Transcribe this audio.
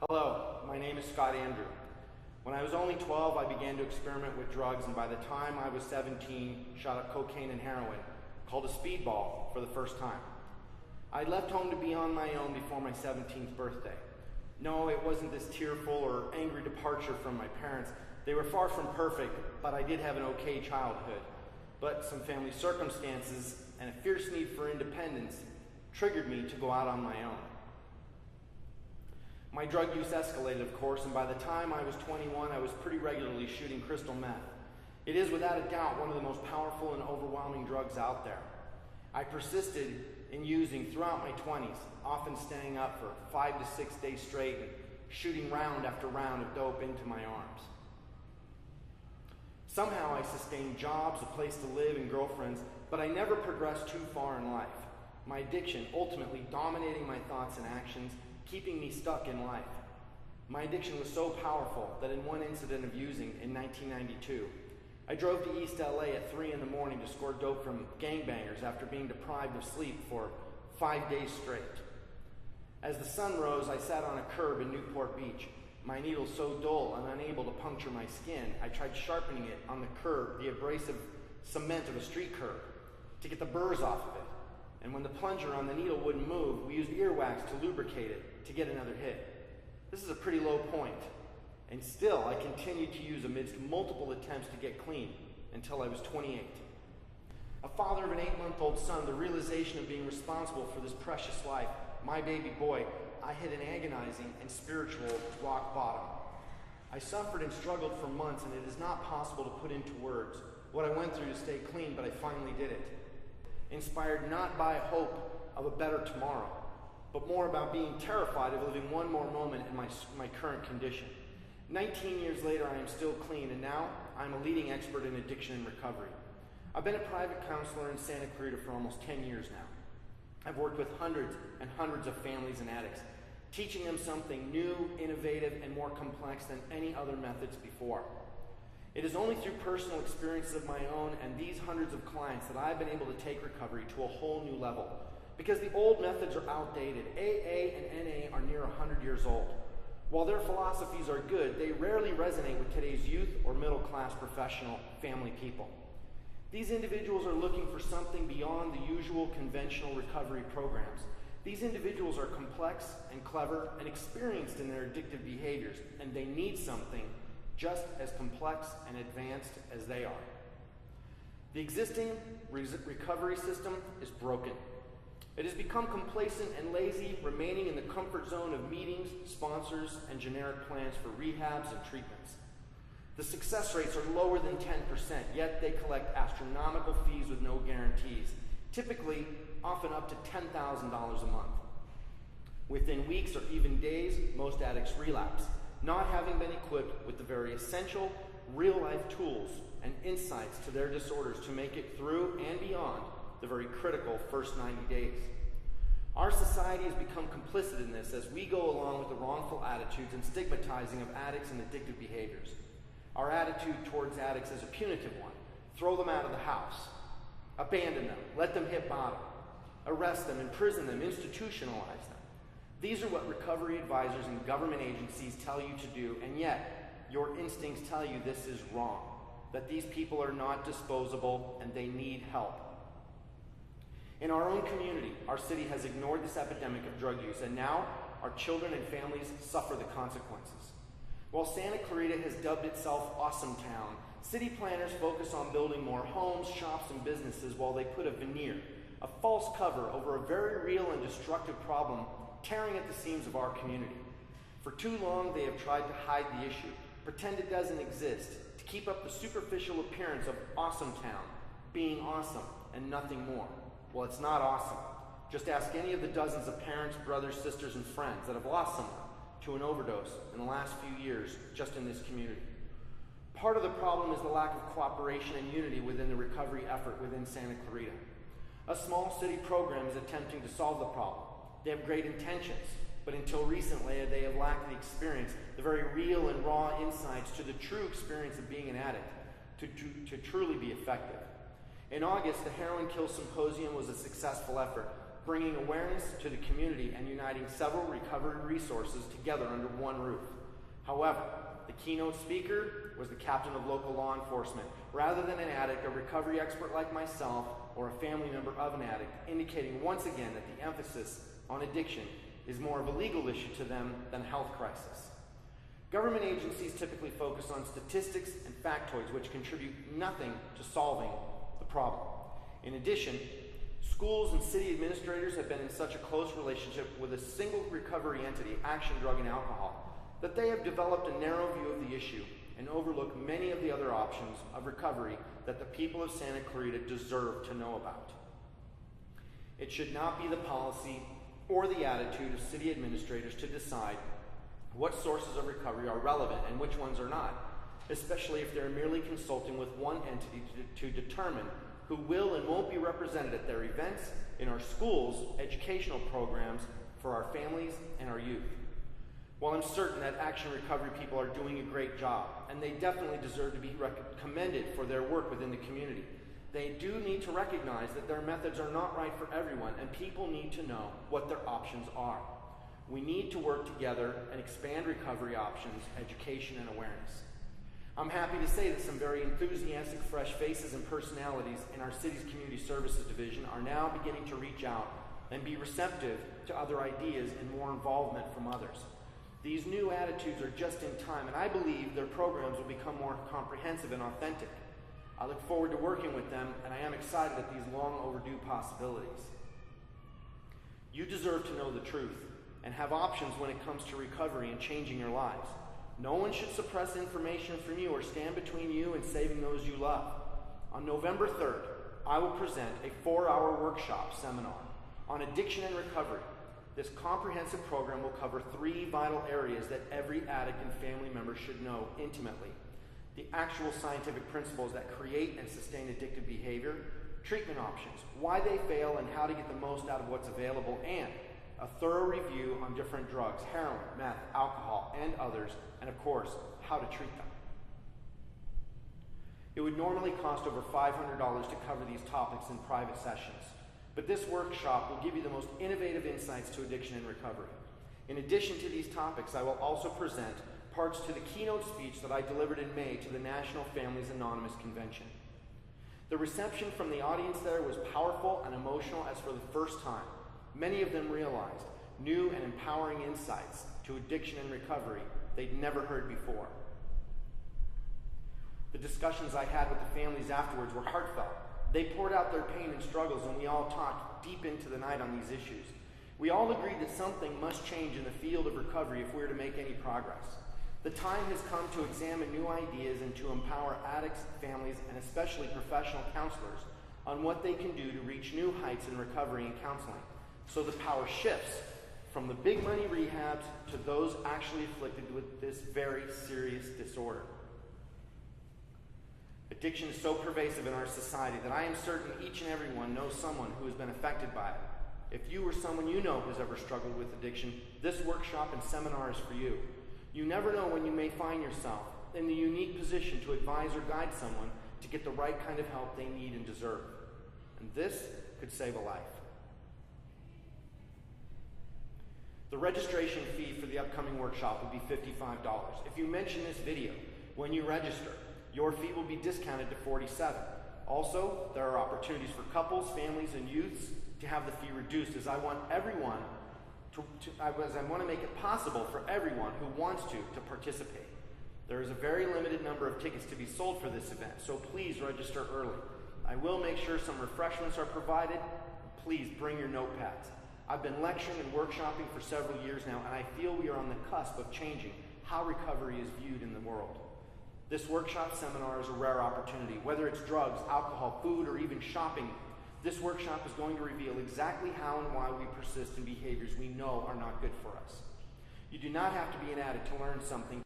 Hello, my name is Scott Andrew. When I was only 12, I began to experiment with drugs, and by the time I was 17, shot up cocaine and heroin, called a speedball, for the first time. I left home to be on my own before my 17th birthday. No, it wasn't this tearful or angry departure from my parents. They were far from perfect, but I did have an okay childhood. But some family circumstances and a fierce need for independence triggered me to go out on my own. My drug use escalated, of course, and by the time I was 21, I was pretty regularly shooting crystal meth. It is without a doubt one of the most powerful and overwhelming drugs out there. I persisted in using throughout my 20s, often staying up for 5 to 6 days straight and shooting round after round of dope into my arms. Somehow I sustained jobs, a place to live, and girlfriends, but I never progressed too far in life. My addiction ultimately dominating my thoughts and actions, keeping me stuck in life. My addiction was so powerful that in one incident of using in 1992, I drove to East LA at 3 in the morning to score dope from gangbangers after being deprived of sleep for 5 days straight. As the sun rose, I sat on a curb in Newport Beach. My needle so dull and unable to puncture my skin, I tried sharpening it on the curb, the abrasive cement of a street curb, to get the burrs off of it. And when the plunger on the needle wouldn't move, we used earwax to lubricate it to get another hit. This is a pretty low point. And still, I continued to use amidst multiple attempts to get clean until I was 28. A father of an 8-month-old son, the realization of being responsible for this precious life, my baby boy, I hit an agonizing and spiritual rock bottom. I suffered and struggled for months, and it is not possible to put into words what I went through to stay clean, but I finally did it. Inspired not by hope of a better tomorrow, but more about being terrified of living one more moment in my current condition. 19 years later, I am still clean, and now I'm a leading expert in addiction and recovery. I've been a private counselor in Santa Clarita for almost 10 years now. I've worked with hundreds and hundreds of families and addicts, teaching them something new, innovative, and more complex than any other methods before. It is only through personal experiences of my own and these hundreds of clients that I've been able to take recovery to a whole new level. Because the old methods are outdated. AA and NA are near 100 years old. While their philosophies are good, they rarely resonate with today's youth or middle-class professional family people. These individuals are looking for something beyond the usual conventional recovery programs. These individuals are complex and clever and experienced in their addictive behaviors, and they need something just as complex and advanced as they are. The existing recovery system is broken. It has become complacent and lazy, remaining in the comfort zone of meetings, sponsors, and generic plans for rehabs and treatments. The success rates are lower than 10%, yet they collect astronomical fees with no guarantees, typically often up to $10,000 a month. Within weeks or even days, most addicts relapse, not having been equipped with the very essential, real-life tools and insights to their disorders to make it through and beyond the very critical first 90 days. Our society has become complicit in this as we go along with the wrongful attitudes and stigmatizing of addicts and addictive behaviors. Our attitude towards addicts is a punitive one. Throw them out of the house. Abandon them. Let them hit bottom. Arrest them, imprison them, institutionalize them. These are what recovery advisors and government agencies tell you to do, and yet your instincts tell you this is wrong, that these people are not disposable and they need help. In our own community, our city has ignored this epidemic of drug use, and now our children and families suffer the consequences. While Santa Clarita has dubbed itself Awesome Town, city planners focus on building more homes, shops, and businesses while they put a veneer, a false cover over a very real and destructive problem tearing at the seams of our community. For too long, they have tried to hide the issue, pretend it doesn't exist, to keep up the superficial appearance of Awesome Town, being awesome and nothing more. Well, it's not awesome. Just ask any of the dozens of parents, brothers, sisters, and friends that have lost someone to an overdose in the last few years just in this community. Part of the problem is the lack of cooperation and unity within the recovery effort within Santa Clarita. A small city program is attempting to solve the problem. They have great intentions, but until recently they have lacked the experience, the very real and raw insights to the true experience of being an addict to truly be effective. In August, the Heroin Kill Symposium was a successful effort, bringing awareness to the community and uniting several recovery resources together under one roof. However, the keynote speaker was the captain of local law enforcement, rather than an addict, a recovery expert like myself, or a family member of an addict, indicating once again that the emphasis on addiction is more of a legal issue to them than a health crisis. Government agencies typically focus on statistics and factoids which contribute nothing to solving the problem. In addition, schools and city administrators have been in such a close relationship with a single recovery entity, Action, Drug, and Alcohol, that they have developed a narrow view of the issue and overlook many of the other options of recovery that the people of Santa Clarita deserve to know about. It should not be the policy or the attitude of city administrators to decide what sources of recovery are relevant and which ones are not, especially if they're merely consulting with one entity to determine who will and won't be represented at their events, in our schools, educational programs, for our families and our youth. While I'm certain that Action Recovery people are doing a great job, and they definitely deserve to be commended for their work within the community, they do need to recognize that their methods are not right for everyone, and people need to know what their options are. We need to work together and expand recovery options, education, and awareness. I'm happy to say that some very enthusiastic, fresh faces and personalities in our city's Community Services Division are now beginning to reach out and be receptive to other ideas and more involvement from others. These new attitudes are just in time, and I believe their programs will become more comprehensive and authentic. I look forward to working with them, and I am excited at these long overdue possibilities. You deserve to know the truth and have options when it comes to recovery and changing your lives. No one should suppress information from you or stand between you and saving those you love. On November 3rd, I will present a 4-hour workshop seminar on addiction and recovery. This comprehensive program will cover 3 vital areas that every addict and family member should know intimately: the actual scientific principles that create and sustain addictive behavior, treatment options, why they fail and how to get the most out of what's available, and a thorough review on different drugs, heroin, meth, alcohol, and others, and of course, how to treat them. It would normally cost over $500 to cover these topics in private sessions, but this workshop will give you the most innovative insights to addiction and recovery. In addition to these topics, I will also present parts to the keynote speech that I delivered in May to the National Families Anonymous Convention. The reception from the audience there was powerful and emotional as for the first time. Many of them realized new and empowering insights to addiction and recovery they'd never heard before. The discussions I had with the families afterwards were heartfelt. They poured out their pain and struggles, and we all talked deep into the night on these issues. We all agreed that something must change in the field of recovery if we are to make any progress. The time has come to examine new ideas and to empower addicts, families, and especially professional counselors on what they can do to reach new heights in recovery and counseling. So the power shifts from the big money rehabs to those actually afflicted with this very serious disorder. Addiction is so pervasive in our society that I am certain each and every one knows someone who has been affected by it. If you or someone you know has ever struggled with addiction, this workshop and seminar is for you. You never know when you may find yourself in the unique position to advise or guide someone to get the right kind of help they need and deserve. And this could save a life. The registration fee for the upcoming workshop will be $55. If you mention this video when you register, your fee will be discounted to $47. Also, there are opportunities for couples, families, and youths to have the fee reduced, as I want everyone I want to make it possible for everyone who wants to participate. There is a very limited number of tickets to be sold for this event, so please register early. I will make sure some refreshments are provided. Please bring your notepads. I've been lecturing and workshopping for several years now, and I feel we are on the cusp of changing how recovery is viewed in the world. This workshop seminar is a rare opportunity. Whether it's drugs, alcohol, food, or even shopping, this workshop is going to reveal exactly how and why we persist in behaviors we know are not good for us. You do not have to be an addict to learn something.